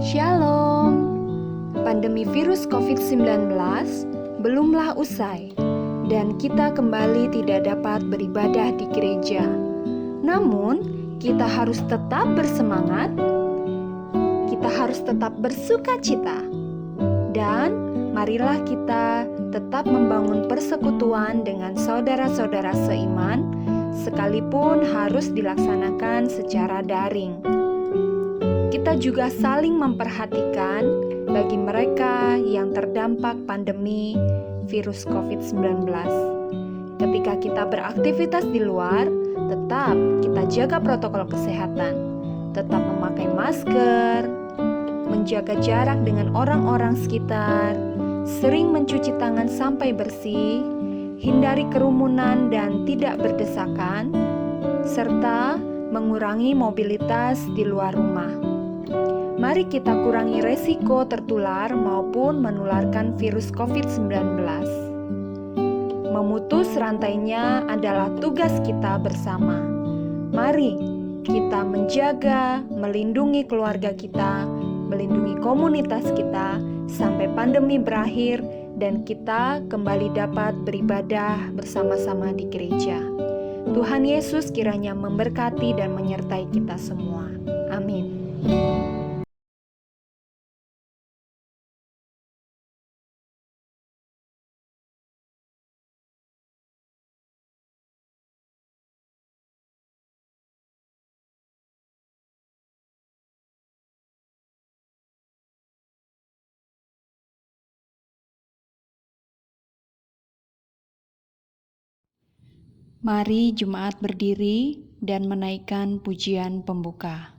Shalom. Pandemi virus COVID-19 belumlah usai dan kita kembali tidak dapat beribadah di gereja. Namun, kita harus tetap bersemangat. Kita harus tetap bersukacita. Dan marilah kita tetap membangun persekutuan dengan saudara-saudara seiman sekalipun harus dilaksanakan secara daring. Kita juga saling memperhatikan bagi mereka yang terdampak pandemi virus COVID-19. Ketika kita beraktivitas di luar, tetap kita jaga protokol kesehatan, tetap memakai masker, menjaga jarak dengan orang-orang sekitar, sering mencuci tangan sampai bersih, hindari kerumunan dan tidak berdesakan, serta mengurangi mobilitas di luar rumah. Mari kita kurangi resiko tertular maupun menularkan virus COVID-19. Memutus rantainya adalah tugas kita bersama. Mari kita menjaga, melindungi keluarga kita, melindungi komunitas kita sampai pandemi berakhir dan kita kembali dapat beribadah bersama-sama di gereja. Tuhan Yesus kiranya memberkati dan menyertai kita semua. Amin. Mari jemaat berdiri dan menaikkan pujian pembuka.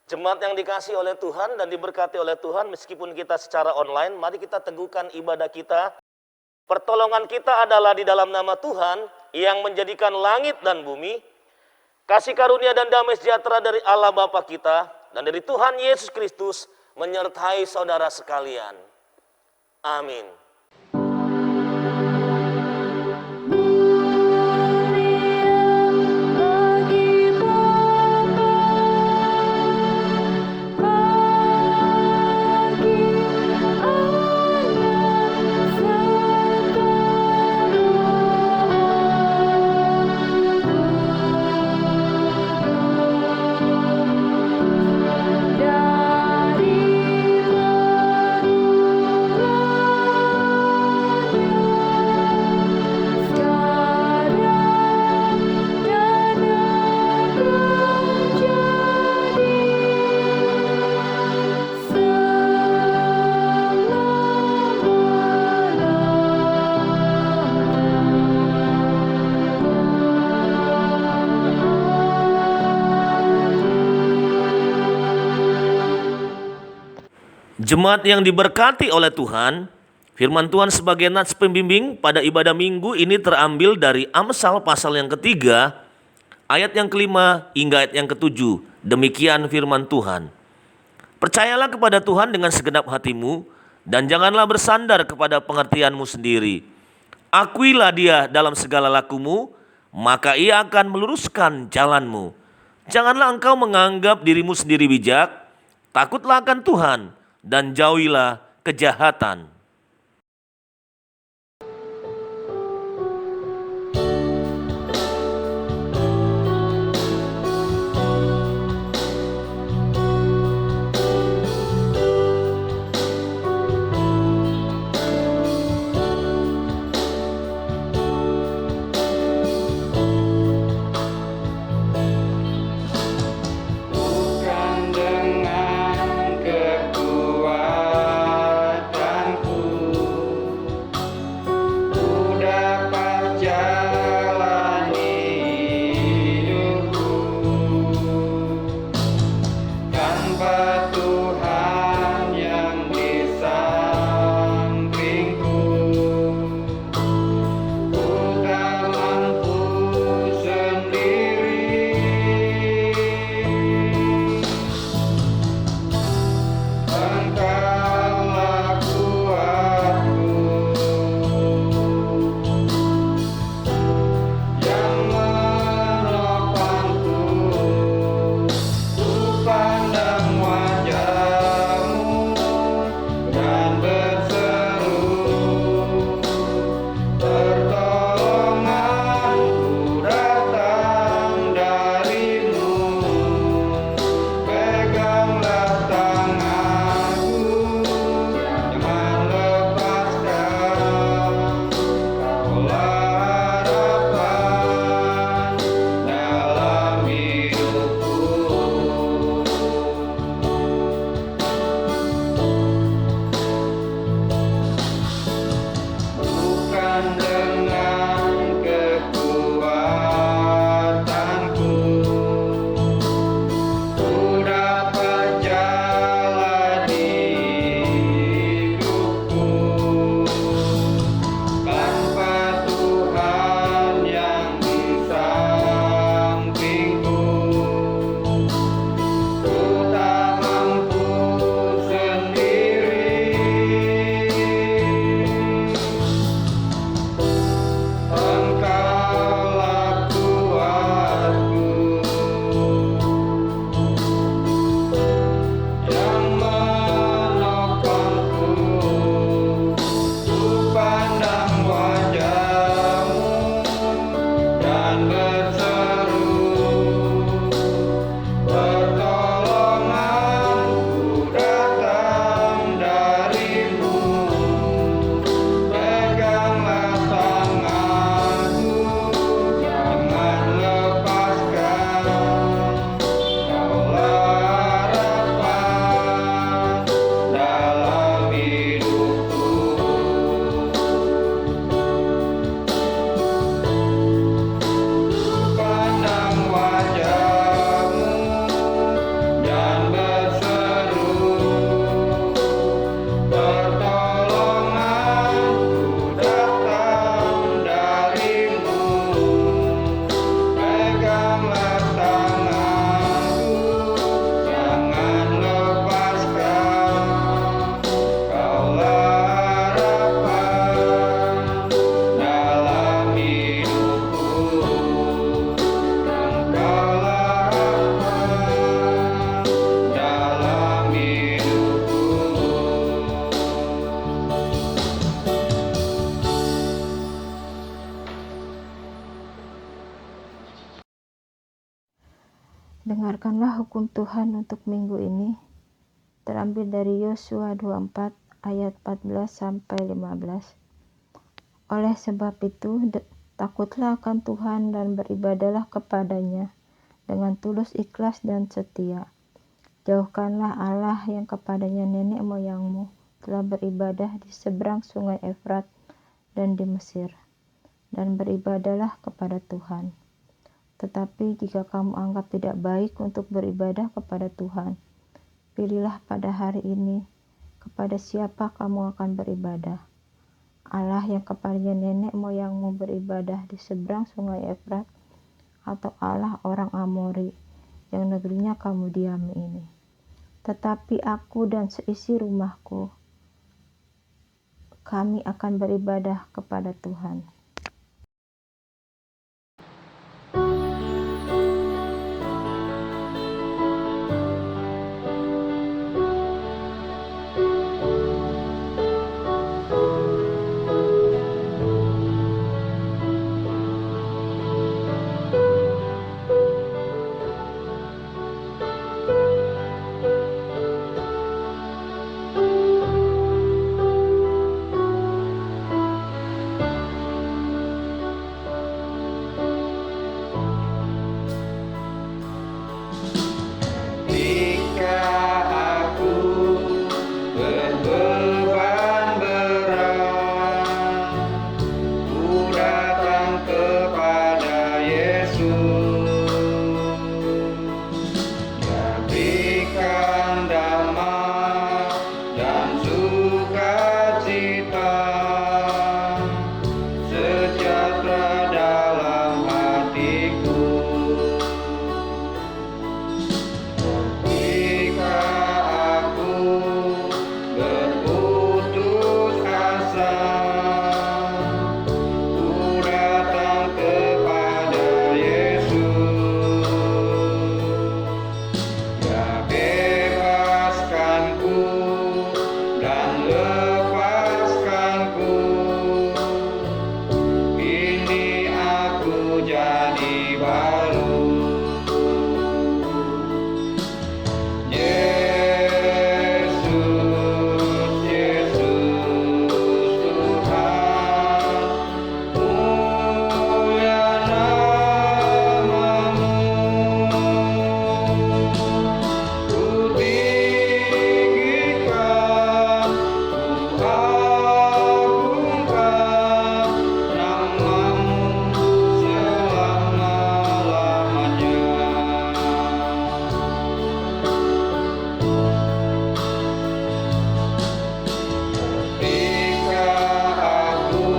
Jemaat yang dikasihi oleh Tuhan dan diberkati oleh Tuhan, meskipun kita secara online, mari kita teguhkan ibadah kita. Pertolongan kita adalah di dalam nama Tuhan yang menjadikan langit dan bumi. Kasih karunia dan damai sejahtera dari Allah Bapa kita dan dari Tuhan Yesus Kristus menyertai saudara sekalian. Amin. Dari Jemaat yang diberkati oleh Tuhan, firman Tuhan sebagai nats pembimbing pada ibadah minggu ini terambil dari Amsal pasal yang ketiga, ayat yang kelima hingga ayat yang ketujuh. Demikian firman Tuhan. Percayalah kepada Tuhan dengan segenap hatimu, dan janganlah bersandar kepada pengertianmu sendiri. Akuilah Dia dalam segala lakumu, maka Ia akan meluruskan jalanmu. Janganlah engkau menganggap dirimu sendiri bijak, takutlah akan Tuhan, dan jauhilah kejahatan. Bukan dengan kekuatanku ku dapat jalani hidupku, tanpa Tuhan yang di sampingku ku tak mampu sendiri. Engkaulah kuatku yang menopangku, ku pandang wajah-Mu dan berseru, pertolonganku datang dari-Mu. Peganglah tanganku, jangan lepaskan. Kaulah harapan dalam hidupku. Bukan dengan kekuatanku ku dapat jalani hidupku, tanpa Tuhan yang di sampingku ku tak mampu sendiri. Engkaulah kuatku yang menopangku, ku pandang wajah-Mu dan berseru, pertolonganku datang dari-Mu. Peganglah tanganku, jangan lepaskan. Kaulah harapan dalam hidupku. Pandang wajah-Mu dan berseru, pertolonganku datang dari-Mu. Peganglah tanganku, jangan lepaskan. Kaulah harapan dalam hidupku. Engkaulah harapan dalam hidupku. Dengarkanlah hukum Tuhan untuk minggu ini, terambil dari Yosua 24 ayat 14 sampai 15. Oleh sebab itu, takutlah akan Tuhan dan beribadahlah kepadanya dengan tulus ikhlas dan setia. Jauhkanlah Allah yang kepadanya nenek moyangmu telah beribadah di seberang sungai Efrat dan di Mesir, dan beribadahlah kepada Tuhan. Tetapi jika kamu anggap tidak baik untuk beribadah kepada Tuhan, pilihlah pada hari ini kepada siapa kamu akan beribadah? Allah yang kepada nenek moyangmu beribadah di seberang sungai Efrat, atau Allah orang Amori yang negerinya kamu diami ini? Tetapi aku dan seisi rumahku, kami akan beribadah kepada Tuhan. Jika aku berbeban berat, ku datang kepada Yesus. Dia berikan damai dan sukacita, sejahtera dalam hatiku. Jika aku berputus asa, ku datang kepada Yesus. Dia bebaskanku dan lepaskanku. Kini aku jadi baru. Yesus, Yesus Tuhan, mulia namamu. Ku tinggikan, ku agungkan namamu selama-lamanya. Ketika aku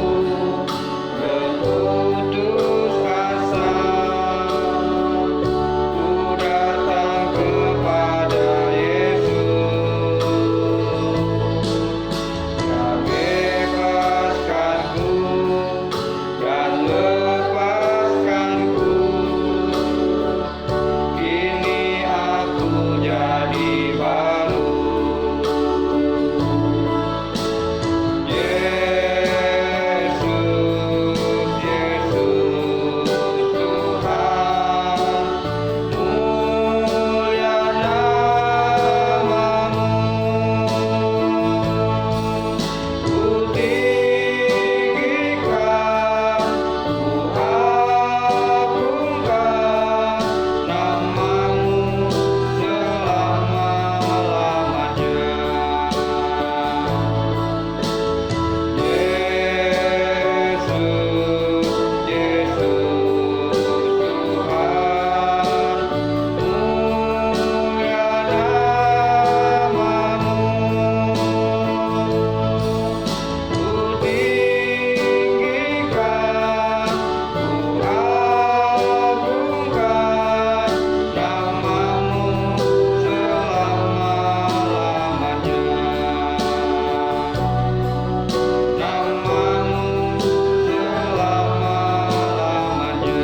berputus asa, ku datang kepada Yesus. Dia bebaskanku dan lepaskanku. Kini aku jadi baru. Yesus, Yesus Tuhan, mulia namamu. Ku tinggikan, ku agungkan namamu selama-lamanya. Yesus, Yesus Tuhan, mulia namamu. Ku tinggikan, ku agungkan namamu selama-lamanya. Namamu selama-lamanya.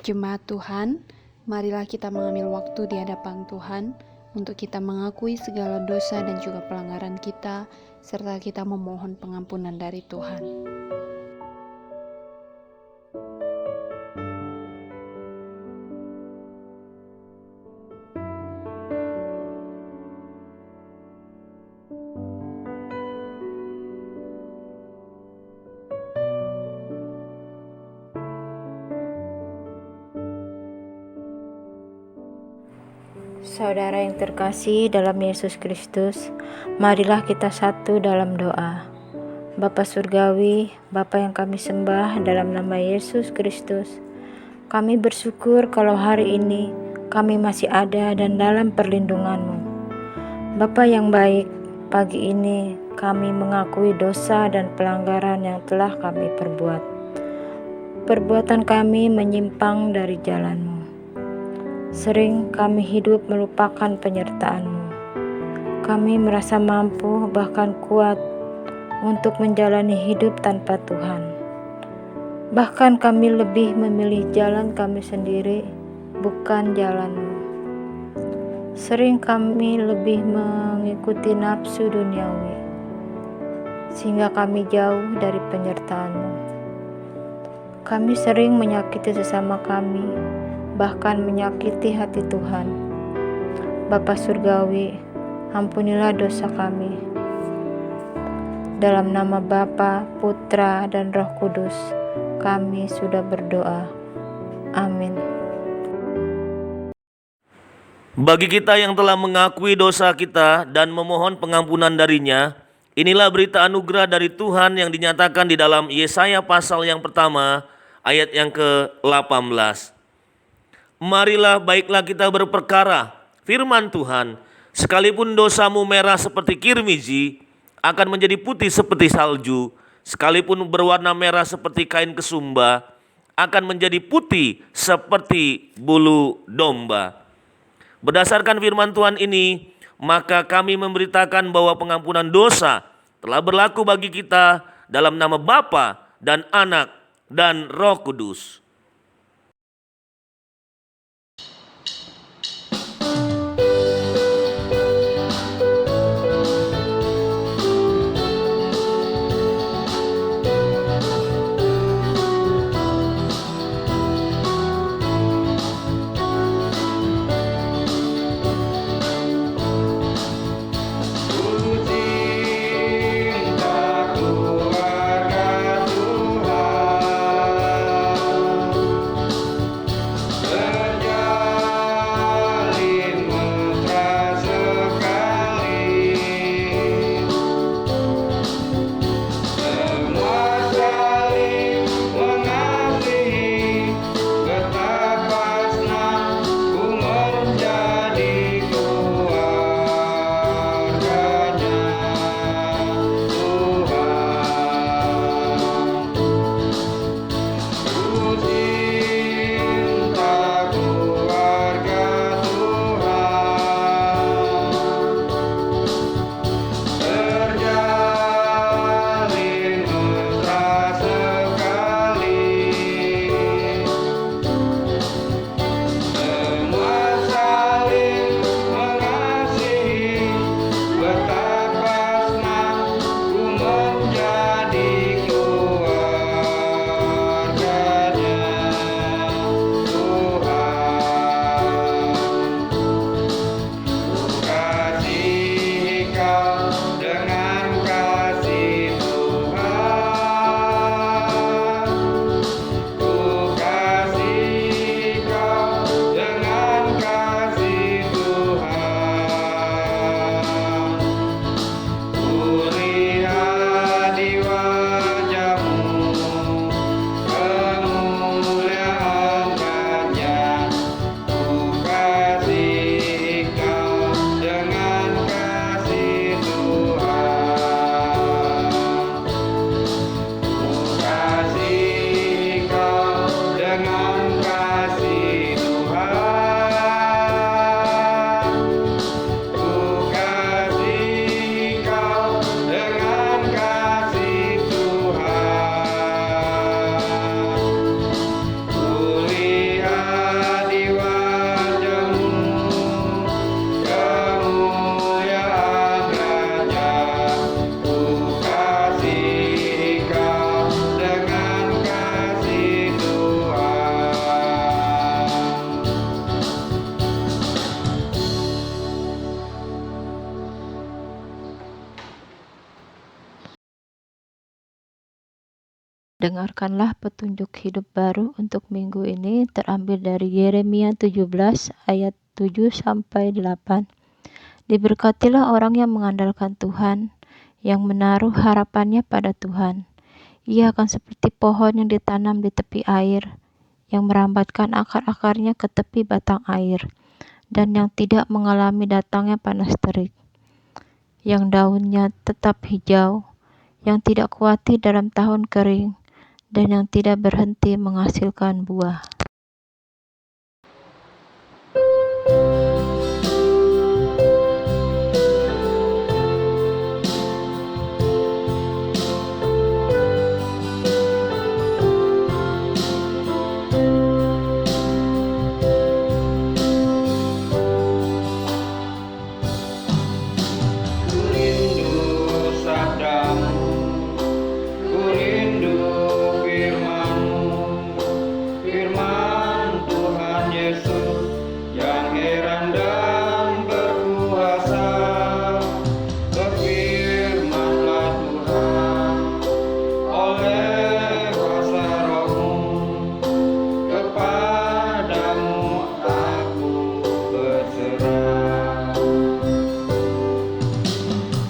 Jemaat Tuhan, marilah kita mengambil waktu di hadapan Tuhan untuk kita mengakui segala dosa dan juga pelanggaran kita, serta kita memohon pengampunan dari Tuhan. Saudara yang terkasih dalam Yesus Kristus, marilah kita satu dalam doa. Bapa Surgawi, Bapa yang kami sembah dalam nama Yesus Kristus, kami bersyukur kalau hari ini kami masih ada dan dalam perlindungan-Mu. Bapa yang baik, pagi ini kami mengakui dosa dan pelanggaran yang telah kami perbuat. Perbuatan kami menyimpang dari jalan-Mu. Sering kami hidup melupakan penyertaan-Mu. Kami merasa mampu bahkan kuat untuk menjalani hidup tanpa Tuhan. Bahkan kami lebih memilih jalan kami sendiri, bukan jalan-Mu. Sering kami lebih mengikuti nafsu duniawi, sehingga kami jauh dari penyertaan-Mu. Kami sering menyakiti sesama kami, bahkan menyakiti hati Tuhan. Bapa Surgawi, ampunilah dosa kami. Dalam nama Bapa, Putra, dan Roh Kudus, kami sudah berdoa. Amin. Bagi kita yang telah mengakui dosa kita dan memohon pengampunan darinya, inilah berita anugerah dari Tuhan yang dinyatakan di dalam Yesaya pasal yang pertama, ayat yang ke-18. Marilah baiklah kita berperkara, firman Tuhan, sekalipun dosamu merah seperti kirmizi, akan menjadi putih seperti salju, sekalipun berwarna merah seperti kain kesumba, akan menjadi putih seperti bulu domba. Berdasarkan firman Tuhan ini, maka kami memberitakan bahwa pengampunan dosa telah berlaku bagi kita dalam nama Bapa dan Anak dan Roh Kudus. Dengarkanlah petunjuk hidup baru untuk minggu ini terambil dari Yeremia 17 ayat 7-8. Diberkatilah orang yang mengandalkan Tuhan, yang menaruh harapannya pada Tuhan. Ia akan seperti pohon yang ditanam di tepi air, yang merambatkan akar-akarnya ke tepi batang air, dan yang tidak mengalami datangnya panas terik, yang daunnya tetap hijau, yang tidak khawatir dalam tahun kering, dan yang tidak berhenti menghasilkan buah. Ku rindu sabdamu, ku rindu firman-Mu, firman Tuhan Yesus yang heran dan berkuasa. Berfirmanlah Tuhan oleh kuasa Roh-Mu, kepadamu aku berserah.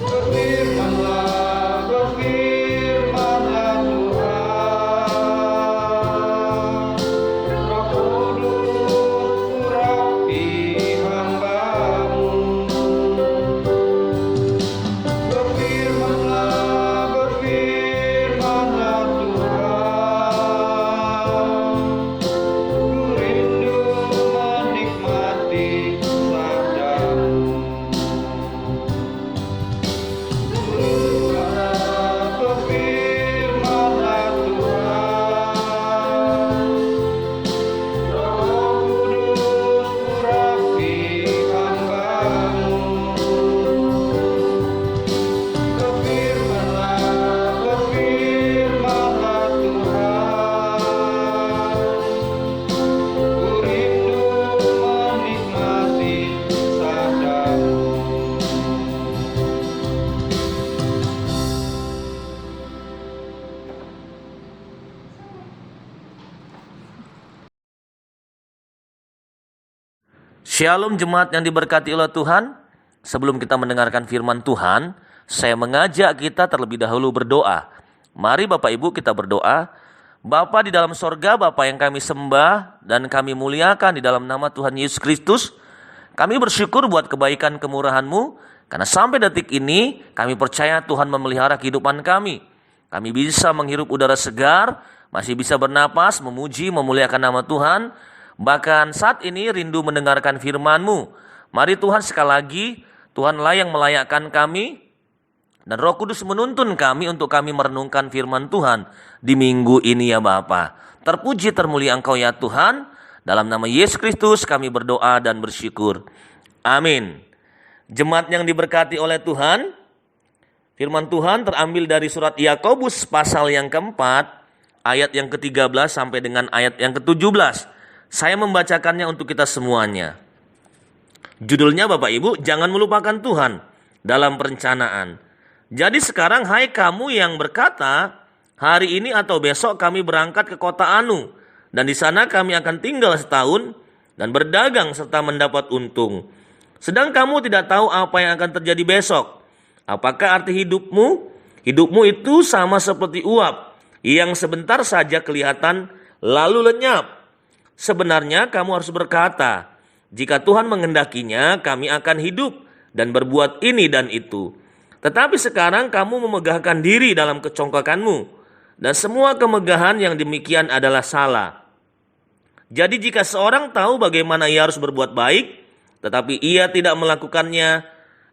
Berfirmanlah, berfirmanlah Tuhan, Roh Kudus urapi hamba-Mu. Berfirmanlah, berfirmanlah Tuhan, ku rindu menikmati sabda-Mu. Berfirmanlah Tuhan, Roh Kudus urapi hamba-Mu. Berfirmanlah, berfirmanlah Tuhan, ku rindu menikmati sabda-Mu. Shalom jemaat yang diberkati oleh Tuhan. Sebelum kita mendengarkan firman Tuhan, saya mengajak kita terlebih dahulu berdoa. Mari Bapak Ibu kita berdoa. Bapa di dalam sorga, Bapa yang kami sembah dan kami muliakan di dalam nama Tuhan Yesus Kristus. Kami bersyukur buat kebaikan kemurahan-Mu, karena sampai detik ini kami percaya Tuhan memelihara kehidupan kami. Kami bisa menghirup udara segar, masih bisa bernapas, memuji, memuliakan nama Tuhan. Bahkan saat ini rindu mendengarkan firman-Mu. Mari Tuhan sekali lagi, Tuhanlah yang melayakkan kami, dan Roh Kudus menuntun kami untuk kami merenungkan firman Tuhan di minggu ini ya Bapa. Terpuji termulia Engkau ya Tuhan. Dalam nama Yesus Kristus kami berdoa dan bersyukur. Amin. Jemaat yang diberkati oleh Tuhan, firman Tuhan terambil dari surat Yakobus pasal yang keempat, ayat yang ke-13 sampai dengan ayat yang ke-17. Saya membacakannya untuk kita semuanya. Judulnya Bapak Ibu, jangan melupakan Tuhan dalam perencanaan. Jadi sekarang hai kamu yang berkata, hari ini atau besok kami berangkat ke kota Anu, dan di sana kami akan tinggal setahun dan berdagang serta mendapat untung. Sedang kamu tidak tahu apa yang akan terjadi besok. Apakah arti hidupmu? Hidupmu itu sama seperti uap yang sebentar saja kelihatan lalu lenyap. Sebenarnya kamu harus berkata, jika Tuhan menghendakinya, kami akan hidup dan berbuat ini dan itu. Tetapi sekarang kamu memegahkan diri dalam kecongkakanmu, dan semua kemegahan yang demikian adalah salah. Jadi jika seorang tahu bagaimana ia harus berbuat baik, tetapi ia tidak melakukannya,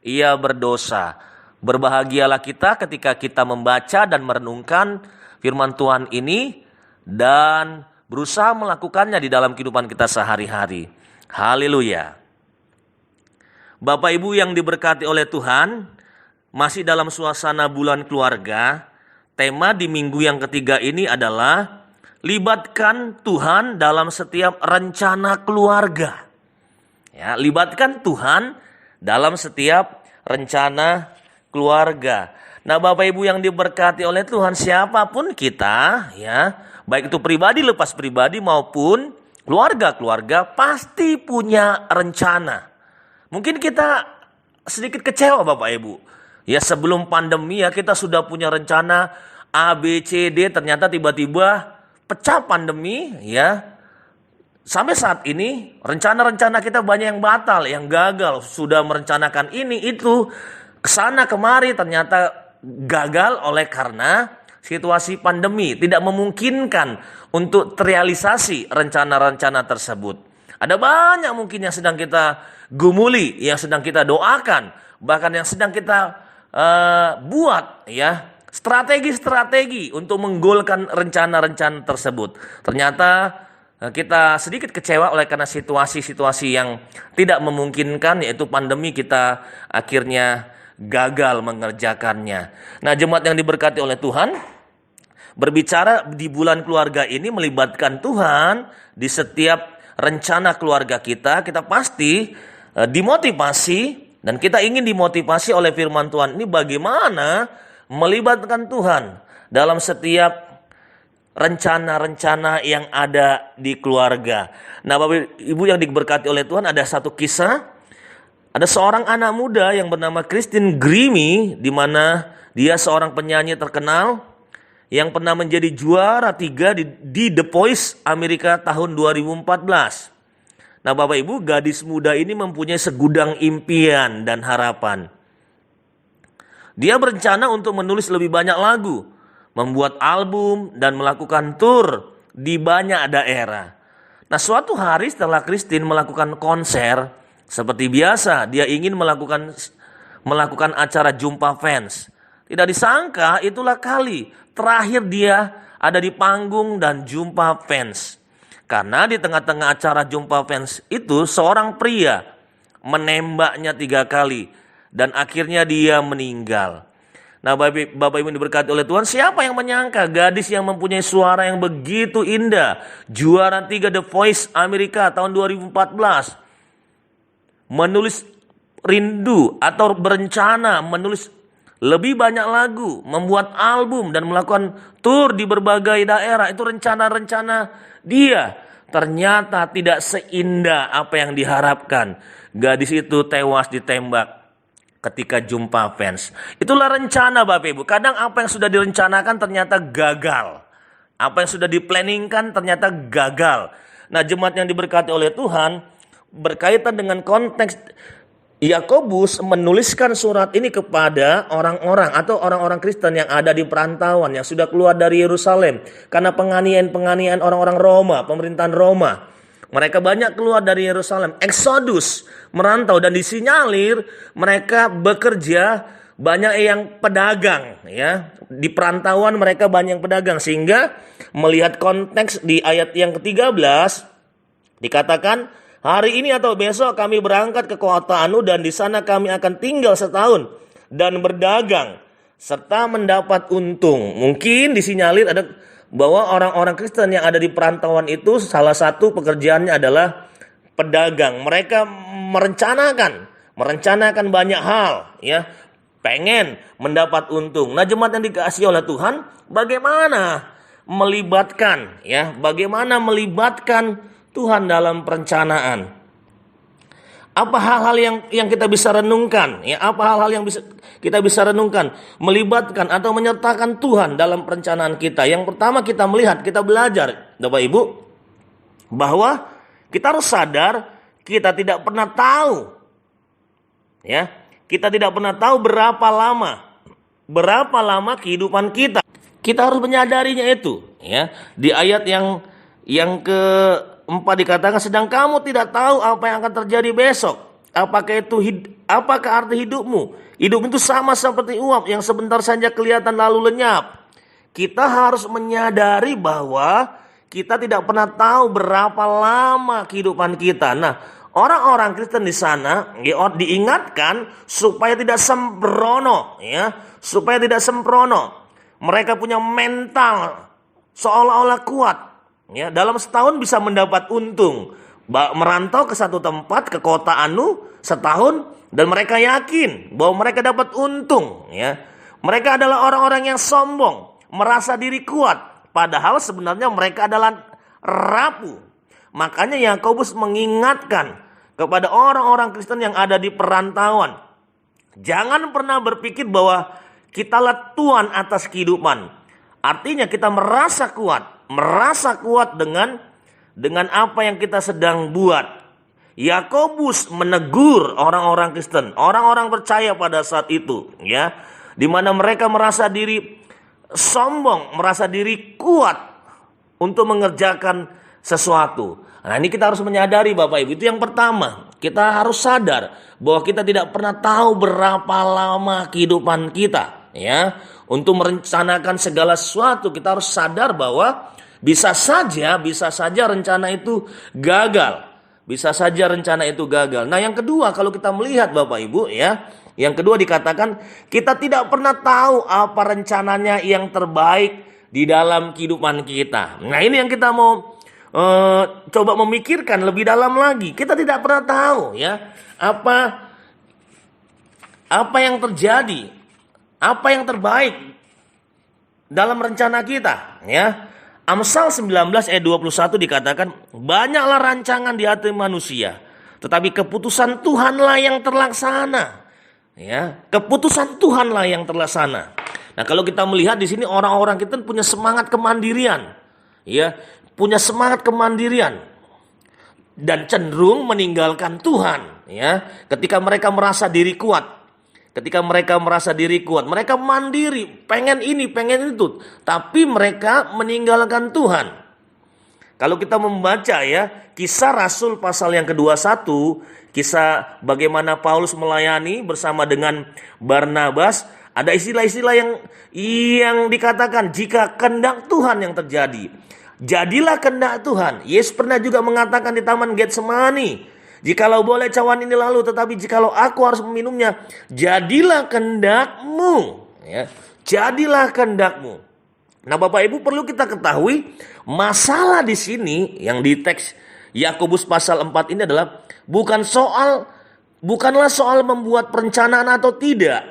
ia berdosa. Berbahagialah kita ketika kita membaca dan merenungkan firman Tuhan ini, dan berusaha melakukannya di dalam kehidupan kita sehari-hari. Haleluya. Bapak Ibu yang diberkati oleh Tuhan, masih dalam suasana bulan keluarga, tema di minggu yang ketiga ini adalah libatkan Tuhan dalam setiap rencana keluarga. Ya, libatkan Tuhan dalam setiap rencana keluarga. Nah, Bapak Ibu yang diberkati oleh Tuhan, siapapun kita, ya, baik itu pribadi lepas pribadi maupun keluarga-keluarga pasti punya rencana. Mungkin kita sedikit kecewa Bapak Ibu. Ya sebelum pandemi ya kita sudah punya rencana A, B, C, D, ternyata tiba-tiba pecah pandemi ya. Sampai saat ini rencana-rencana kita banyak yang batal, yang gagal. Sudah merencanakan ini, itu, kesana kemari ternyata gagal oleh karena situasi pandemi. Tidak memungkinkan untuk terrealisasi rencana-rencana tersebut. Ada banyak mungkin yang sedang kita gumuli, yang sedang kita doakan. Bahkan yang sedang kita buat ya strategi-strategi untuk menggolkan rencana-rencana tersebut. Ternyata kita sedikit kecewa oleh karena situasi-situasi yang tidak memungkinkan, yaitu pandemi, kita akhirnya gagal mengerjakannya. Nah, jemaat yang diberkati oleh Tuhan, berbicara di bulan keluarga ini melibatkan Tuhan di setiap rencana keluarga kita. Kita pasti dimotivasi. Dan kita ingin dimotivasi oleh firman Tuhan ini bagaimana melibatkan Tuhan dalam setiap rencana-rencana yang ada di keluarga. Nah, Bapak Ibu yang diberkati oleh Tuhan, ada satu kisah. Ada seorang anak muda yang bernama Christine Grimmie, di mana dia seorang penyanyi terkenal yang pernah menjadi juara 3 di The Voice Amerika tahun 2014. Nah, Bapak Ibu, gadis muda ini mempunyai segudang impian dan harapan. Dia berencana untuk menulis lebih banyak lagu, membuat album, dan melakukan tur di banyak daerah. Nah, suatu hari setelah Christine melakukan konser, seperti biasa dia ingin melakukan acara jumpa fans. Tidak disangka itulah kali terakhir dia ada di panggung dan jumpa fans. Karena di tengah-tengah acara jumpa fans itu seorang pria menembaknya 3 kali dan akhirnya dia meninggal. Nah, Bapak Ibu diberkati oleh Tuhan, siapa yang menyangka gadis yang mempunyai suara yang begitu indah, juara 3 The Voice Amerika tahun 2014, menulis rindu atau berencana menulis lebih banyak lagu, membuat album dan melakukan tur di berbagai daerah. Itu rencana-rencana dia. Ternyata tidak seindah apa yang diharapkan. Gadis itu tewas ditembak ketika jumpa fans. Itulah rencana, Bapak Ibu. Kadang apa yang sudah direncanakan ternyata gagal. Apa yang sudah diplanningkan ternyata gagal. Nah, jemaat yang diberkati oleh Tuhan, berkaitan dengan konteks Yakobus menuliskan surat ini kepada orang-orang atau orang-orang Kristen yang ada di perantauan, yang sudah keluar dari Yerusalem karena penganiayaan orang-orang Roma, pemerintahan Roma. Mereka banyak keluar dari Yerusalem, eksodus, merantau, dan disinyalir mereka bekerja, banyak yang pedagang ya. Di perantauan mereka banyak yang pedagang, sehingga melihat konteks di ayat yang ke-13 dikatakan, hari ini atau besok kami berangkat ke kota Anu dan di sana kami akan tinggal setahun dan berdagang serta mendapat untung. Mungkin disinyalir ada bahwa orang-orang Kristen yang ada di perantauan itu salah satu pekerjaannya adalah pedagang. Mereka merencanakan banyak hal ya, pengen mendapat untung. Nah, jemaat yang dikasihi oleh Tuhan, bagaimana melibatkan Tuhan dalam perencanaan? Apa hal-hal yang kita bisa renungkan? Ya, apa hal-hal yang kita bisa renungkan, melibatkan atau menyertakan Tuhan dalam perencanaan kita? Yang pertama kita melihat, kita belajar, Bapak Ibu, bahwa kita harus sadar kita tidak pernah tahu. Ya, kita tidak pernah tahu berapa lama kehidupan kita. Kita harus menyadarinya itu. Ya, di ayat yang ke-4 dikatakan, sedang kamu tidak tahu apa yang akan terjadi besok. Apakah arti hidupmu? Hidup itu sama seperti uap yang sebentar saja kelihatan lalu lenyap. Kita harus menyadari bahwa kita tidak pernah tahu berapa lama kehidupan kita. Nah, orang-orang Kristen di sana diingatkan supaya tidak sembrono, ya, supaya tidak sembrono. Mereka punya mental seolah-olah kuat. Ya, dalam setahun bisa mendapat untung. Merantau ke satu tempat, ke kota Anu setahun, dan mereka yakin bahwa mereka dapat untung. Ya, mereka adalah orang-orang yang sombong, merasa diri kuat, padahal sebenarnya mereka adalah rapuh. Makanya Yakobus mengingatkan kepada orang-orang Kristen yang ada di perantauan, Jangan pernah berpikir bahwa kitalah Tuhan atas kehidupan. Artinya kita merasa kuat dengan apa yang kita sedang buat. Yakobus menegur orang-orang Kristen, orang-orang percaya pada saat itu, ya, di mana mereka merasa diri sombong, merasa diri kuat untuk mengerjakan sesuatu. Nah, ini kita harus menyadari Bapak Ibu, itu yang pertama. Kita harus sadar bahwa kita tidak pernah tahu berapa lama kehidupan kita, ya. Untuk merencanakan segala sesuatu, kita harus sadar bahwa bisa saja rencana itu gagal. Bisa saja rencana itu gagal. Nah, yang kedua, kalau kita melihat Bapak Ibu, ya, yang kedua dikatakan kita tidak pernah tahu apa rencananya yang terbaik di dalam kehidupan kita. Nah, ini yang kita mau coba memikirkan lebih dalam lagi. Kita tidak pernah tahu, ya, apa yang terjadi, apa yang terbaik dalam rencana kita, ya. Amsal 19 ayat 21 dikatakan, banyaklah rancangan di hati manusia, tetapi keputusan Tuhanlah yang terlaksana. Ya, keputusan Tuhanlah yang terlaksana. Nah, kalau kita melihat di sini orang-orang kita punya semangat kemandirian, ya, punya semangat kemandirian dan cenderung meninggalkan Tuhan, ya. Ketika mereka merasa diri kuat, mereka mandiri, pengen ini, pengen itu, tapi mereka meninggalkan Tuhan. Kalau kita membaca, ya, Kisah Rasul pasal yang ke-21, kisah bagaimana Paulus melayani bersama dengan Barnabas, ada istilah-istilah yang dikatakan jika kehendak Tuhan yang terjadi, jadilah kehendak Tuhan. Yesus pernah juga mengatakan di Taman Getsemani, jikalau boleh cawan ini lalu, tetapi jikalau aku harus meminumnya, jadilah kehendakmu, ya, jadilah kehendakmu. Nah, Bapak Ibu, perlu kita ketahui masalah di sini yang di teks Yakobus pasal 4 ini adalah bukanlah soal membuat perencanaan atau tidak.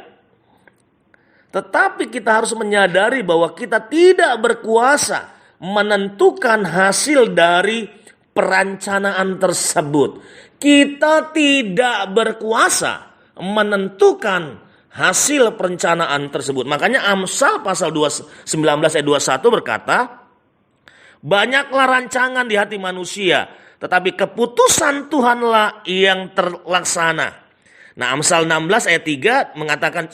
Tetapi kita harus menyadari bahwa kita tidak berkuasa menentukan hasil dari perencanaan tersebut. Kita tidak berkuasa menentukan hasil perencanaan tersebut. Makanya Amsal pasal 19 ayat 21 berkata, banyaklah rancangan di hati manusia, tetapi keputusan Tuhanlah yang terlaksana. Nah, Amsal 16 ayat 3 mengatakan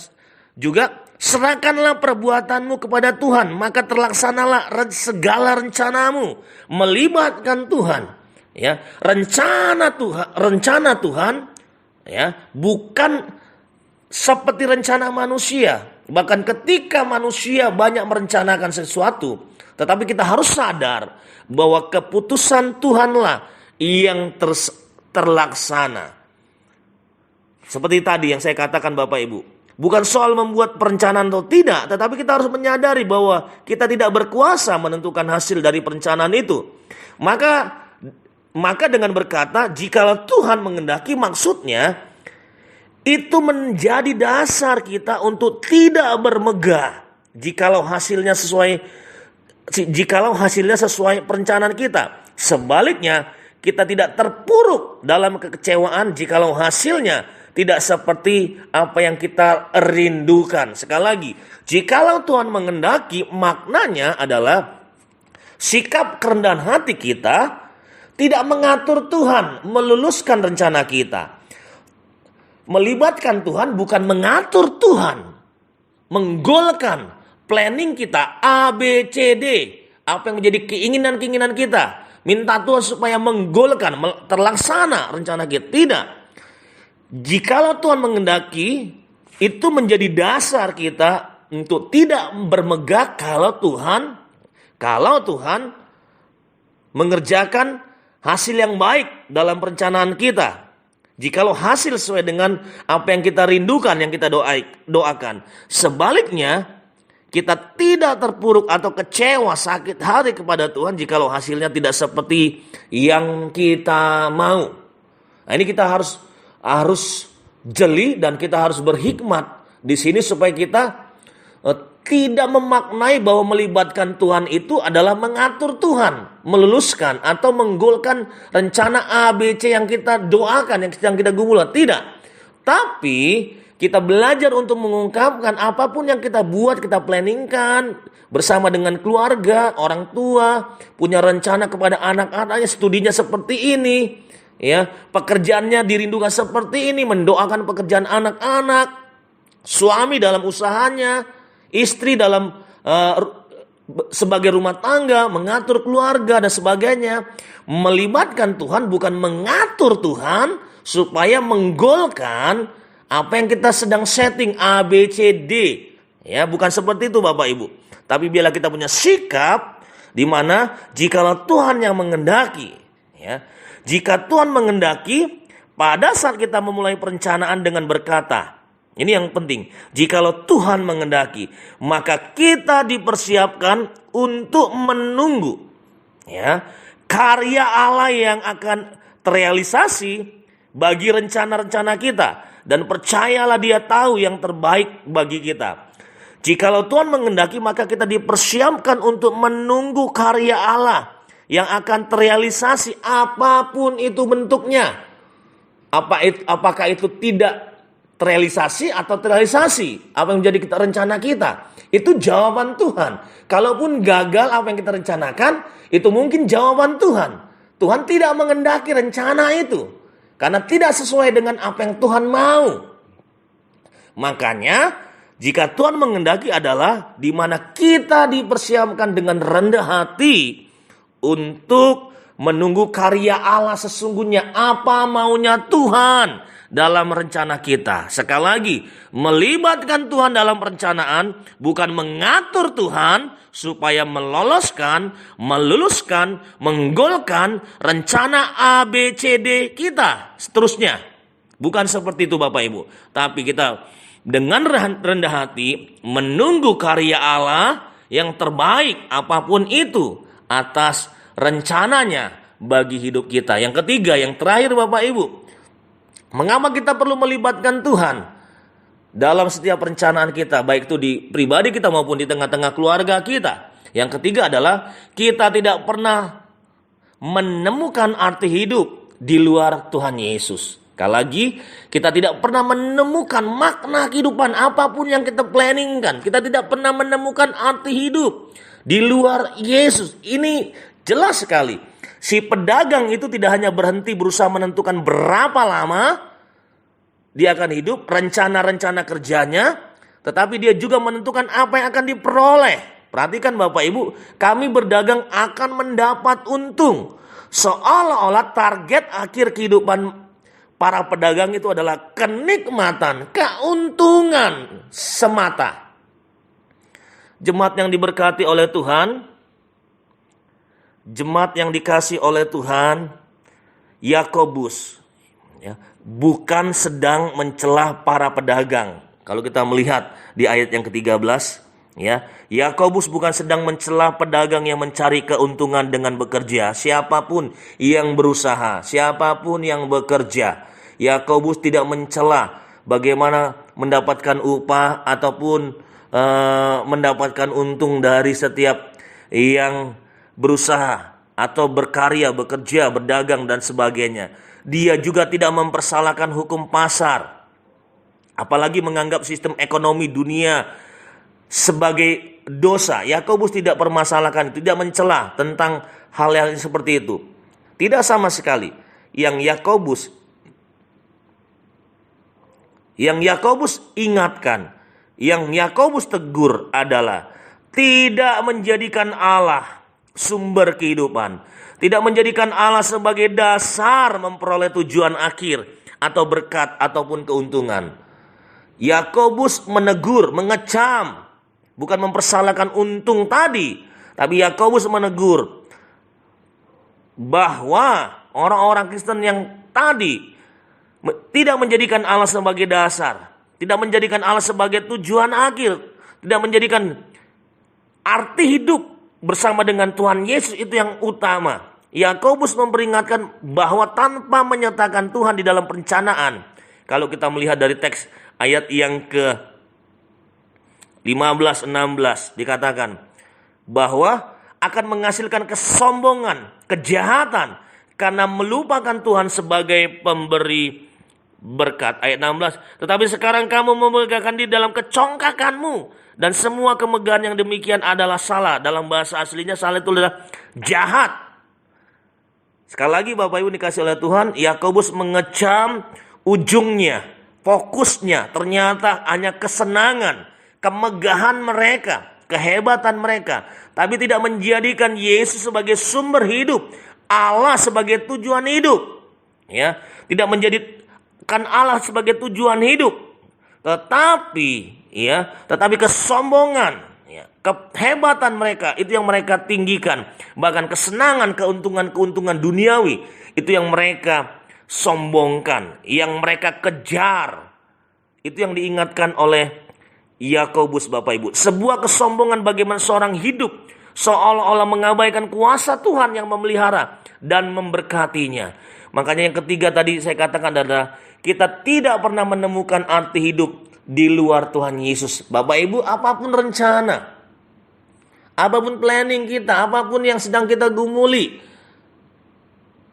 juga, serahkanlah perbuatanmu kepada Tuhan, maka terlaksanalah segala rencanamu. Melibatkan Tuhan. Ya, rencana Tuhan, ya, bukan seperti rencana manusia. Bahkan ketika manusia banyak merencanakan sesuatu, tetapi kita harus sadar bahwa keputusan Tuhanlah yang terlaksana. Seperti tadi yang saya katakan Bapak Ibu, bukan soal membuat perencanaan atau tidak, tetapi kita harus menyadari bahwa kita tidak berkuasa menentukan hasil dari perencanaan itu. Maka dengan berkata, jikalau Tuhan menghendaki, maksudnya itu menjadi dasar kita untuk tidak bermegah jikalau hasilnya sesuai perencanaan kita. Sebaliknya, kita tidak terpuruk dalam kekecewaan jikalau hasilnya tidak seperti apa yang kita rindukan. Sekali lagi, jikalau Tuhan menghendaki, maknanya adalah sikap kerendahan hati kita tidak mengatur Tuhan meluluskan rencana kita. Melibatkan Tuhan bukan mengatur Tuhan. Menggolkan planning kita A, B, C, D. Apa yang menjadi keinginan-keinginan kita. Minta Tuhan supaya menggolkan, terlaksana rencana kita. Tidak. Jikalau Tuhan menghendaki, itu menjadi dasar kita untuk tidak bermegah kalau Tuhan mengerjakan hasil yang baik dalam perencanaan kita. Jikalau hasil sesuai dengan apa yang kita rindukan, yang kita doakan. Sebaliknya, kita tidak terpuruk atau kecewa, sakit hati kepada Tuhan jikalau hasilnya tidak seperti yang kita mau. Nah, ini kita harus jeli dan kita harus berhikmat di sini supaya kita tidak memaknai bahwa melibatkan Tuhan itu adalah mengatur Tuhan, meluluskan atau menggolkan rencana A, B, C yang kita doakan, yang kita gumulkan. Tidak. Tapi Kita belajar untuk mengungkapkan apapun yang kita buat, kita planningkan bersama dengan keluarga, orang tua, punya rencana kepada anak-anaknya, studinya seperti ini, ya, pekerjaannya dirindukan seperti ini, mendoakan pekerjaan anak-anak, suami dalam usahanya, istri dalam sebagai rumah tangga, mengatur keluarga dan sebagainya. Melibatkan Tuhan, bukan mengatur Tuhan supaya menggolkan apa yang kita sedang setting A, B, C, D. Ya, bukan seperti itu Bapak Ibu. Tapi biarlah kita punya sikap di mana jikalau Tuhan yang mengendaki, ya. Jika Tuhan mengendaki, pada saat kita memulai perencanaan dengan berkata, ini yang penting, jikalau Tuhan mengendaki, maka kita dipersiapkan untuk menunggu, ya, karya Allah yang akan terrealisasi bagi rencana-rencana kita. Dan percayalah Dia tahu yang terbaik bagi kita. Jikalau Tuhan mengendaki, maka kita dipersiapkan untuk menunggu karya Allah yang akan terrealisasi apapun itu bentuknya. Apakah itu tidak terrealisasi atau terrealisasi, apa yang menjadi rencana kita, itu jawaban Tuhan. Kalaupun gagal apa yang kita rencanakan, itu mungkin jawaban Tuhan. Tuhan tidak mengendaki rencana itu karena tidak sesuai dengan apa yang Tuhan mau. Makanya jika Tuhan mengendaki adalah di mana kita dipersiapkan dengan rendah hati untuk menunggu karya Allah sesungguhnya, apa maunya Tuhan dalam rencana kita. Sekali lagi, melibatkan Tuhan dalam perencanaan, bukan mengatur Tuhan supaya meluluskan, menggolkan rencana A, B, C, D kita seterusnya. Bukan seperti itu Bapak Ibu. Tapi kita dengan rendah hati menunggu karya Allah yang terbaik apapun itu atas rencananya bagi hidup kita. Yang ketiga, yang terakhir Bapak Ibu, mengapa kita perlu melibatkan Tuhan dalam setiap perencanaan kita, baik itu di pribadi kita maupun di tengah-tengah keluarga kita. Yang ketiga adalah kita tidak pernah menemukan arti hidup di luar Tuhan Yesus. Sekali lagi, kita tidak pernah menemukan makna kehidupan apapun yang kita planningkan. Kita tidak pernah menemukan arti hidup di luar Yesus. Ini jelas sekali. Si pedagang itu tidak hanya berhenti berusaha menentukan berapa lama dia akan hidup, rencana-rencana kerjanya, tetapi dia juga menentukan apa yang akan diperoleh. Perhatikan Bapak Ibu, kami berdagang akan mendapat untung. Seolah-olah target akhir kehidupan para pedagang itu adalah kenikmatan, keuntungan semata. Jemaat yang diberkati oleh Tuhan, jemaat yang dikasih oleh Tuhan, Yakobus bukan sedang mencelah para pedagang. Kalau kita melihat di ayat yang ke-13, ya, Yakobus bukan sedang mencelah pedagang yang mencari keuntungan dengan bekerja. Siapapun yang berusaha, siapapun yang bekerja, Yakobus tidak mencela bagaimana mendapatkan upah ataupun mendapatkan untung dari setiap yang berusaha atau berkarya, bekerja, berdagang dan sebagainya. Dia juga tidak mempersalahkan hukum pasar, apalagi menganggap sistem ekonomi dunia sebagai dosa. Yakobus tidak permasalahkan, tidak mencela tentang hal-hal seperti itu. Tidak sama sekali. Yang Yakobus ingatkan, yang Yakobus tegur adalah tidak menjadikan Allah sumber kehidupan, tidak menjadikan Allah sebagai dasar memperoleh tujuan akhir atau berkat ataupun keuntungan. Yakobus menegur, mengecam, bukan mempersalahkan untung tadi, tapi Yakobus menegur bahwa orang-orang Kristen yang tadi tidak menjadikan Allah sebagai dasar, tidak menjadikan Allah sebagai tujuan akhir, tidak menjadikan arti hidup bersama dengan Tuhan Yesus itu yang utama. Yakobus memperingatkan bahwa tanpa menyatakan Tuhan di dalam perencanaan, kalau kita melihat dari teks ayat yang ke 15-16 dikatakan bahwa akan menghasilkan kesombongan, kejahatan karena melupakan Tuhan sebagai pemberi berkat. Ayat 16, tetapi sekarang kamu memegahkan di dalam kecongkakanmu, dan semua kemegahan yang demikian adalah salah. Dalam bahasa aslinya salah itu adalah jahat. Sekali lagi Bapak Ibu dikasih oleh Tuhan, Yakobus mengecam ujungnya, fokusnya ternyata hanya kesenangan, kemegahan mereka, kehebatan mereka, tapi tidak menjadikan Yesus sebagai sumber hidup, Allah sebagai tujuan hidup. Ya, tidak menjadikan Allah sebagai tujuan hidup, tetapi kesombongan, ya, kehebatan mereka itu yang mereka tinggikan, bahkan kesenangan, keuntungan duniawi itu yang mereka sombongkan, yang mereka kejar. Itu yang diingatkan oleh Yakobus Bapak Ibu. Sebuah kesombongan bagaimana seorang hidup seolah-olah mengabaikan kuasa Tuhan yang memelihara dan memberkatinya. Makanya yang ketiga tadi saya katakan adalah kita tidak pernah menemukan arti hidup di luar Tuhan Yesus. Bapak Ibu, apapun rencana, apapun planning kita, apapun yang sedang kita gumuli,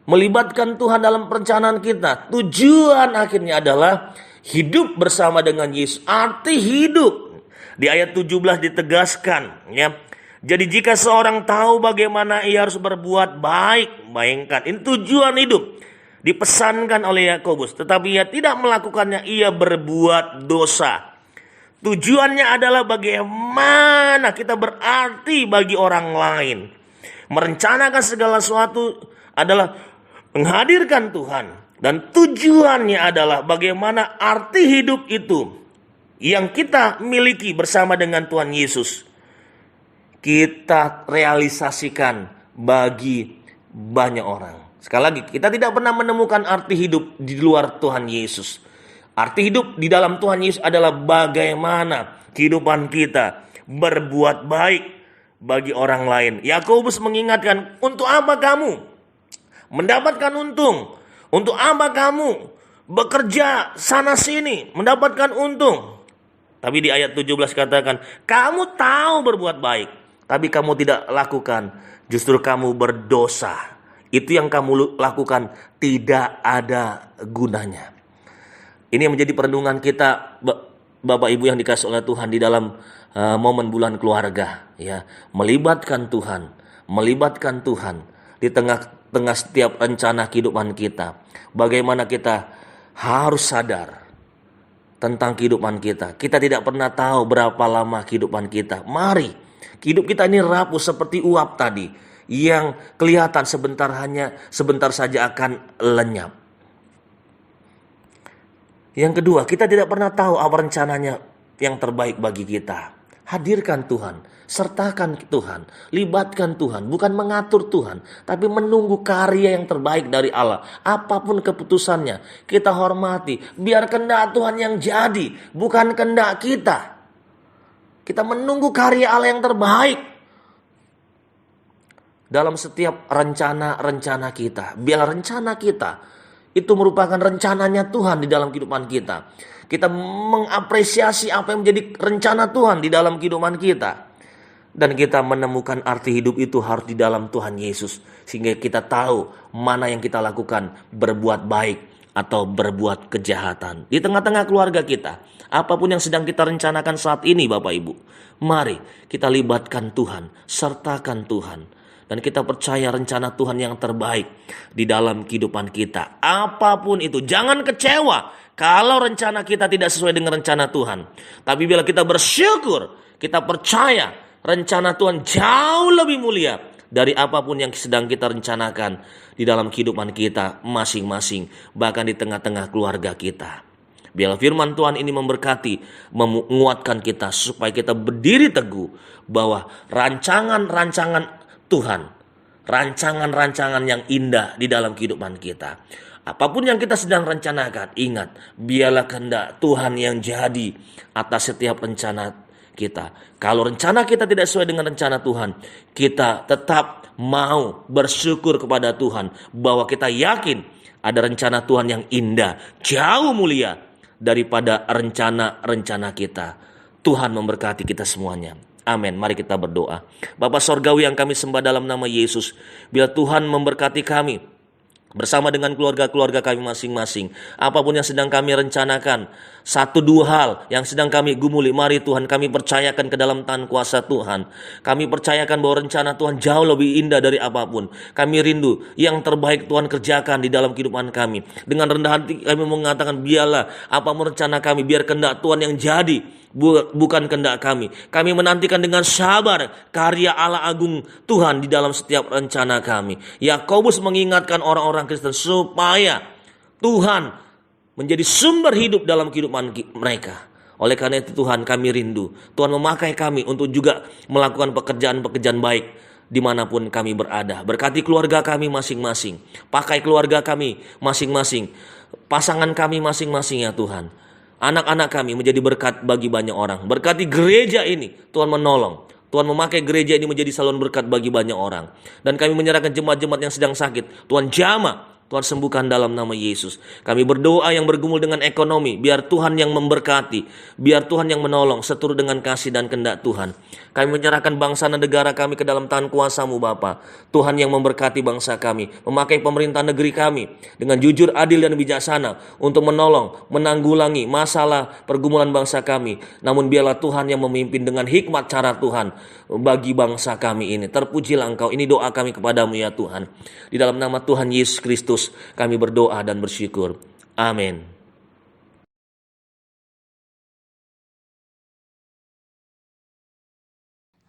melibatkan Tuhan dalam perencanaan kita, tujuan akhirnya adalah hidup bersama dengan Yesus. Arti hidup di ayat 17 ditegaskan, ya. Jadi jika seorang tahu bagaimana ia harus berbuat baik, bayangkan ini tujuan hidup dipesankan oleh Yakobus, tetapi ia tidak melakukannya, ia berbuat dosa. Tujuannya adalah bagaimana kita berarti bagi orang lain. Merencanakan segala sesuatu adalah menghadirkan Tuhan, dan tujuannya adalah bagaimana arti hidup itu yang kita miliki bersama dengan Tuhan Yesus kita realisasikan bagi banyak orang. Sekali lagi, kita tidak pernah menemukan arti hidup di luar Tuhan Yesus. Arti hidup di dalam Tuhan Yesus adalah bagaimana kehidupan kita berbuat baik bagi orang lain. Yakobus mengingatkan, untuk apa kamu mendapatkan untung? Untuk apa kamu bekerja sana sini mendapatkan untung? Tapi di ayat 17 katakan, kamu tahu berbuat baik, tapi kamu tidak lakukan, justru kamu berdosa. Itu yang kamu lakukan tidak ada gunanya. Ini yang menjadi perenungan kita Bapak Ibu yang dikasih oleh Tuhan di dalam momen bulan keluarga, ya. Melibatkan Tuhan di tengah setiap rencana kehidupan kita. Bagaimana kita harus sadar tentang kehidupan kita. Kita tidak pernah tahu berapa lama kehidupan kita. Mari, hidup kita ini rapuh seperti uap tadi, yang kelihatan sebentar saja akan lenyap. Yang kedua, kita tidak pernah tahu apa rencananya yang terbaik bagi kita. Hadirkan Tuhan, sertakan Tuhan, libatkan Tuhan, bukan mengatur Tuhan, tapi menunggu karya yang terbaik dari Allah. Apapun keputusannya, kita hormati. Biar kehendak Tuhan yang jadi, bukan kehendak kita. Kita menunggu karya Allah yang terbaik dalam setiap rencana-rencana kita. Biar rencana kita itu merupakan rencananya Tuhan di dalam kehidupan kita. Kita mengapresiasi apa yang menjadi rencana Tuhan di dalam kehidupan kita. Dan kita menemukan arti hidup itu harus di dalam Tuhan Yesus. Sehingga kita tahu mana yang kita lakukan, berbuat baik atau berbuat kejahatan. Di tengah-tengah keluarga kita, apapun yang sedang kita rencanakan saat ini Bapak Ibu, mari kita libatkan Tuhan, sertakan Tuhan. Dan kita percaya rencana Tuhan yang terbaik di dalam kehidupan kita. Apapun itu, jangan kecewa kalau rencana kita tidak sesuai dengan rencana Tuhan. Tapi bila kita bersyukur, kita percaya rencana Tuhan jauh lebih mulia dari apapun yang sedang kita rencanakan di dalam kehidupan kita masing-masing. Bahkan di tengah-tengah keluarga kita. Biarlah firman Tuhan ini memberkati, menguatkan kita supaya kita berdiri teguh bahwa rancangan-rancangan Tuhan, rancangan-rancangan yang indah di dalam kehidupan kita. Apapun yang kita sedang rencanakan, ingat, biarlah kehendak Tuhan yang jadi atas setiap rencana kita. Kalau rencana kita tidak sesuai dengan rencana Tuhan, kita tetap mau bersyukur kepada Tuhan bahwa kita yakin ada rencana Tuhan yang indah, jauh mulia daripada rencana-rencana kita. Tuhan memberkati kita semuanya. Amin. Mari kita berdoa. Bapa Sorgawi yang kami sembah dalam nama Yesus, bila Tuhan memberkati kami bersama dengan keluarga-keluarga kami masing-masing. Apapun yang sedang kami rencanakan, satu dua hal yang sedang kami gumuli, mari Tuhan kami percayakan ke dalam tangan kuasa Tuhan. Kami percayakan bahwa rencana Tuhan jauh lebih indah dari apapun. Kami rindu yang terbaik Tuhan kerjakan di dalam kehidupan kami. Dengan rendah hati kami mengatakan, biarlah apapun rencana kami, biar kehendak Tuhan yang jadi, bukan kehendak kami. Kami menantikan dengan sabar karya Allah agung Tuhan di dalam setiap rencana kami. Yakobus mengingatkan orang-orang Kristen supaya Tuhan menjadi sumber hidup dalam kehidupan mereka. Oleh karena itu Tuhan, kami rindu Tuhan memakai kami untuk juga melakukan pekerjaan-pekerjaan baik dimanapun kami berada. Berkati keluarga kami masing-masing, pakai keluarga kami masing-masing, pasangan kami masing-masing ya Tuhan. Anak-anak kami menjadi berkat bagi banyak orang. Berkati gereja ini, Tuhan menolong. Tuhan memakai gereja ini menjadi salon berkat bagi banyak orang. Dan kami menyerahkan jemaat-jemaat yang sedang sakit, Tuhan jamah, Tuhan sembuhkan dalam nama Yesus. Kami berdoa yang bergumul dengan ekonomi, biar Tuhan yang memberkati, biar Tuhan yang menolong seturut dengan kasih dan kehendak Tuhan. Kami menyerahkan bangsa dan negara kami ke dalam tangan kuasa-Mu Bapa. Tuhan yang memberkati bangsa kami, memakai pemerintah negeri kami dengan jujur, adil dan bijaksana untuk menolong, menanggulangi masalah pergumulan bangsa kami. Namun biarlah Tuhan yang memimpin dengan hikmat cara Tuhan bagi bangsa kami ini. Terpujilah Engkau. Ini doa kami kepadamu ya Tuhan. Di dalam nama Tuhan Yesus Kristus kami berdoa dan bersyukur. Amin.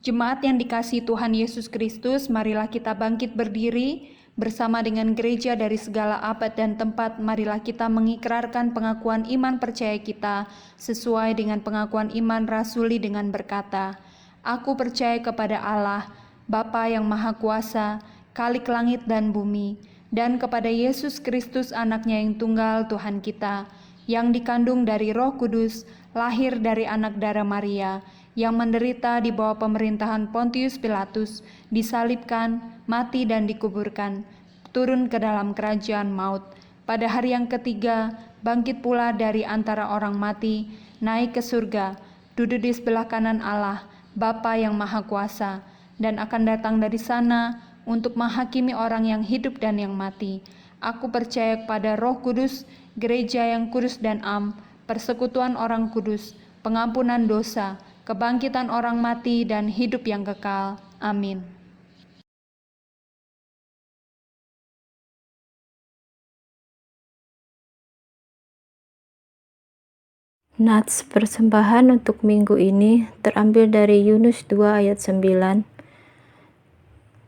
Jemaat yang dikasihi Tuhan Yesus Kristus, marilah kita bangkit berdiri bersama dengan gereja dari segala abad dan tempat. Marilah kita mengikrarkan pengakuan iman percaya kita sesuai dengan pengakuan iman rasuli dengan berkata, Aku percaya kepada Allah, Bapa yang Maha Kuasa, Khalik langit dan bumi, dan kepada Yesus Kristus anaknya yang tunggal Tuhan kita, yang dikandung dari Roh Kudus, lahir dari anak darah Maria, yang menderita di bawah pemerintahan Pontius Pilatus, disalibkan, mati dan dikuburkan, turun ke dalam kerajaan maut. Pada hari yang ketiga, bangkit pula dari antara orang mati, naik ke surga, duduk di sebelah kanan Allah, Bapa yang Maha Kuasa, dan akan datang dari sana untuk menghakimi orang yang hidup dan yang mati. Aku percaya kepada Roh Kudus, gereja yang kudus dan am, persekutuan orang kudus, pengampunan dosa, kebangkitan orang mati dan hidup yang kekal. Amin. Nats persembahan untuk minggu ini terambil dari Yunus 2 ayat 9.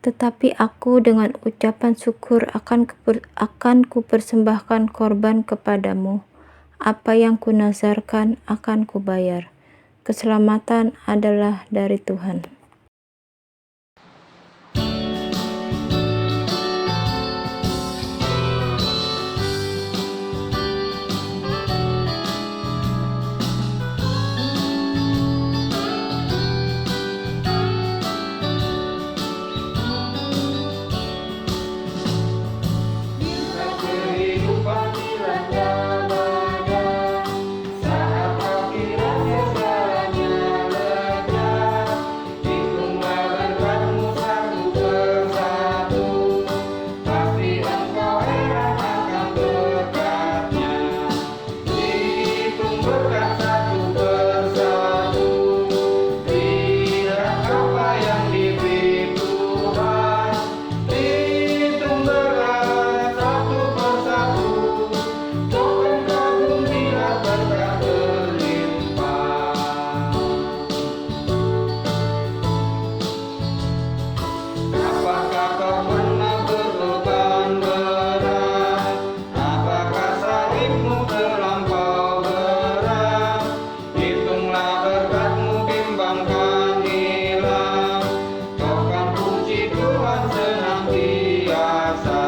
Tetapi aku dengan ucapan syukur akan kupersembahkan korban kepadamu. Apa yang kunazarkan akan kubayar. Keselamatan adalah dari Tuhan. Kehidupan dilanda badai, saat pikirannya segalanya reda. Hitunglah berkatmu satu persatu, pasti engkau heran akan berkatnya. Hitung berkat satu persatu, lihat apa yang diberi Tuhan. Hitung berat satu persatu, jangan kagum bila berkat berlimpah. Apakah kau pernah berbeban berat? Apakah salibmu terlampau berat? Hitunglah berkatmu, bimbangkan hilang. Kau kan puji Tuhan senantiasa.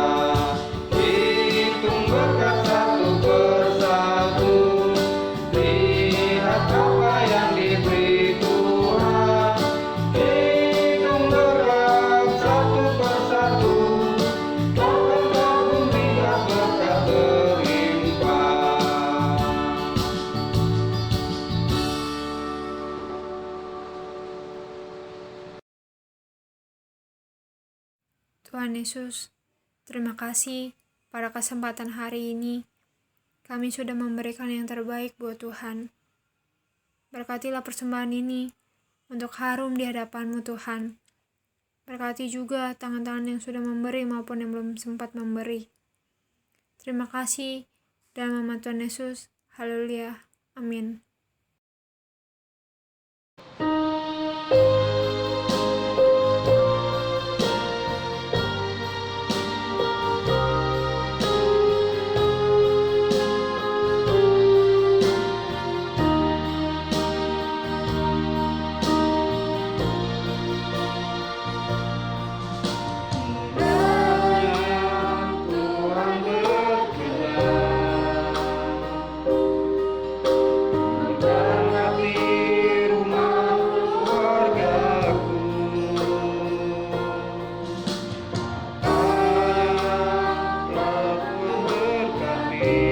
Hitung berkat satu persatu, lihat apa yang diberi Tuhan. Hitung berat satu persatu, jangan kagum bila berkat berlimpah. Tuhan Yesus, terima kasih pada kesempatan hari ini, kami sudah memberikan yang terbaik buat Tuhan. Berkatilah persembahan ini untuk harum di hadapan-Mu Tuhan. Berkati juga tangan-tangan yang sudah memberi maupun yang belum sempat memberi. Terima kasih, dalam nama Tuhan Yesus. Haleluya. Amin. Tuhan berkenan memberkati rumah keluargaku. Telah Tuhan berkati,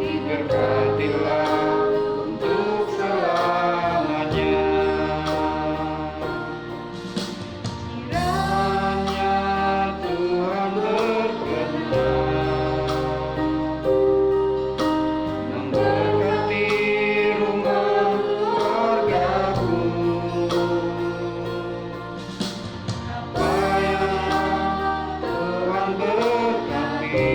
diberkatilah untuk selamanya. Kiranya Tuhan berkenan memberkati rumah keluargaku. Apa yang Tuhan berkati,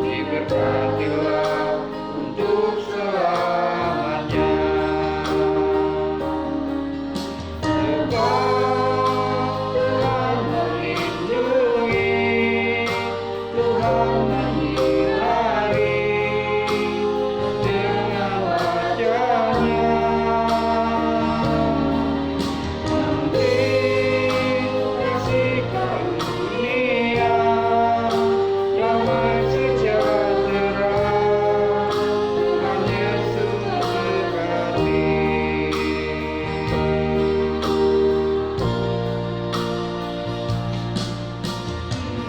diberkatilah untuk selamanya. Tuhan melindungi, Tuhan menyinari dengan wajah-Nya, memberi kasih karunia, damai sejahtera. Tuhan Yesus berkati.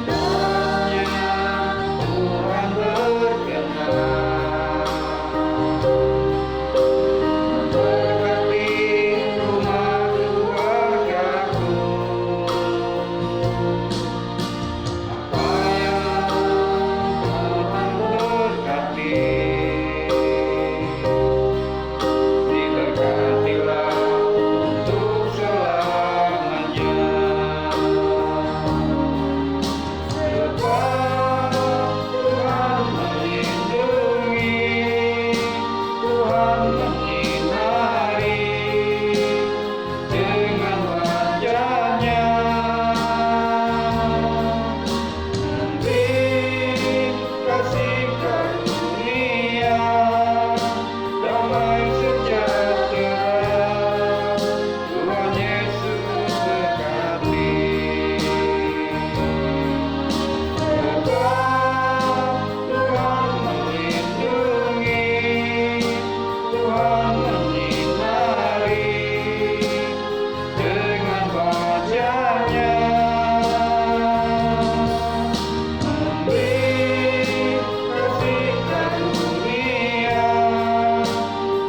Tuhan berkenan memberkati rumah keluargaku. Apa yang Tuhan berkati, diberkatilah untuk selamanya. Tuhan melindungi, Tuhan menyinari dengan wajah-Nya, memberi kasih karunia, damai sejahtera. Tuhan Yesus berkati. Tuhan melindungi, Tuhan menyinari dengan wajah-Nya, memberi kasih karunia,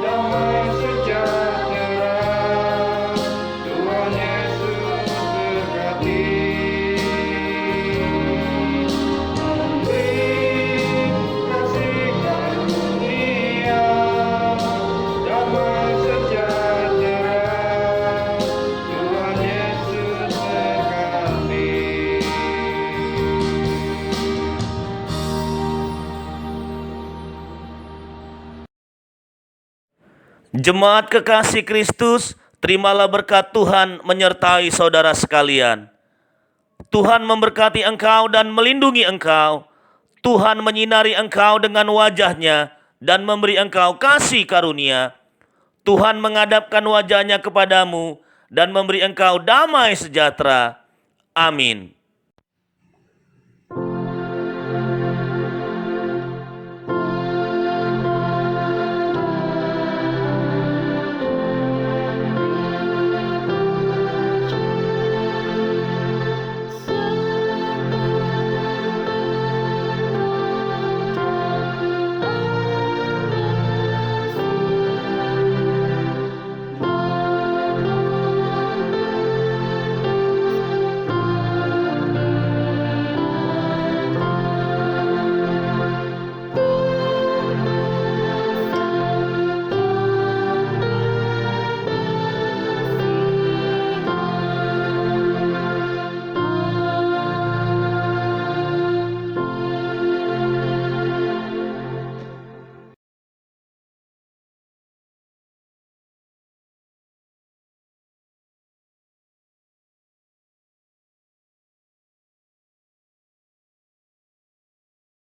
damai sejahtera. Tuhan Yesus berkati. Memberi kasih karunia, damai sejahtera. Tuhan Yesus berkati. Jemaat kekasih Kristus, terimalah berkat Tuhan menyertai saudara sekalian. Tuhan memberkati engkau dan melindungi engkau. Tuhan menyinari engkau dengan wajah-Nya dan memberi engkau kasih karunia. Tuhan menghadapkan wajah-Nya kepadamu dan memberi engkau damai sejahtera. Amin.